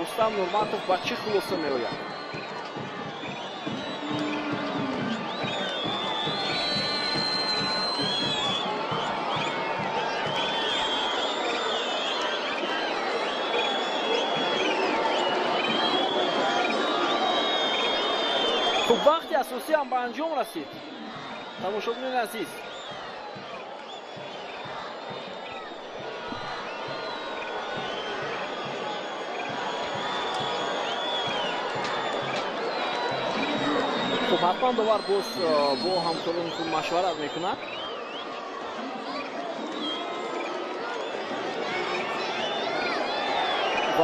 рустам нурматов ба чӣ хулоса меояд? خب وقتی اساسی هم به انجام رسید تماشاگران عزیز. خب حتما داور باز با همکاران خود مشورت میکند. و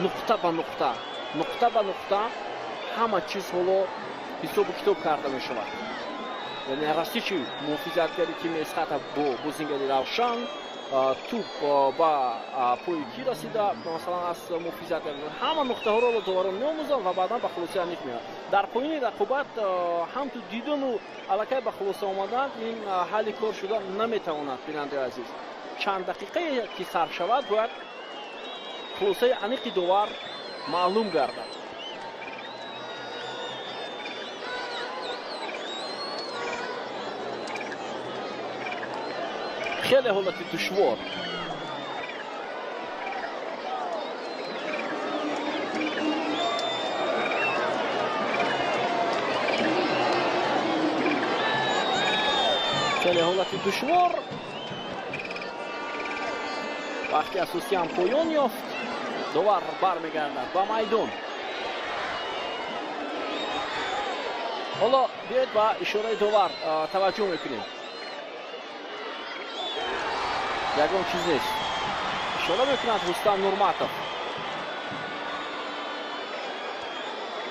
نقطه به نقطه همه چیز حالا حساب و کتاب کرده می شود. یعنی راستی چی محافظتگری که میسخط با بازیگری روشن توپ با پای کی رسیده مثلا از محافظتگری همه نقطه ها را داوران میآموزند و بعدا به خلاصی انیق میاد. در پایین رقابت هم تو دیدن و الکی به خلاصه آمدن این حل کار شده نمیتواند. بیننده عزیز چند دقیقه که صرف شود باید خلاصه انیق داور معلوم گردد. خیلی حالت دشوار. خیلی حالت دشوار. وقتی اساسی هم پایان یافت داور برمیگردد به میدان. حالا بیاید به اشاره داور توجه میکنیم. یگان چیز نیست. اشاره میکند رستم نورماتov.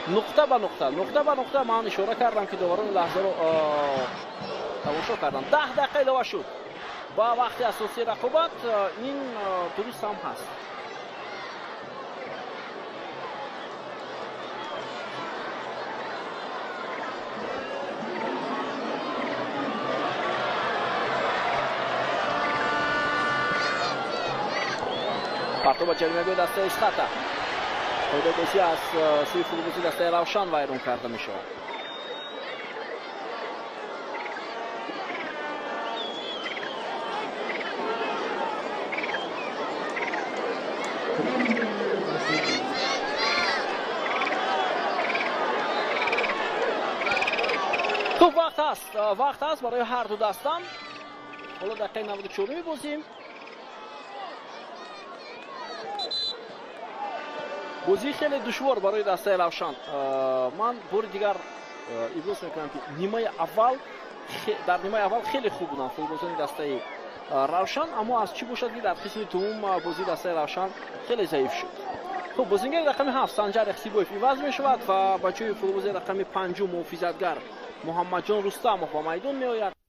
نقطه به نقطه من اشاره کردم که داوران لحظه رو تماشا کردن. 10 دقیقه علاوه شد با وقت اساسی رقابت. این درست هم هست. پرتاب جریمه‌گاه دسته اسخطه پایده بازی از سوی فوتبالبازی دسته روشن ویران کرده می شود. خب وقت هست برای هر دو دستان. حالا دقیقه 94 می بازیم. بازی خیلی دشوار برای دسته روشن. من بار دیگر ابراز میکنم که در نیمه اول خیلی خوب بودن فوتبالبازان دسته روشن، اما از چی باشد که در قسم دوم بازی دسته روشن خیلی ضعیف شد. خب بازیگر رقم 7 سنجر اخسیبویف عوض می شود و بچه فوتبالبازی رقم 5 محافظتگر محمد جان رستمov با میدان می آید.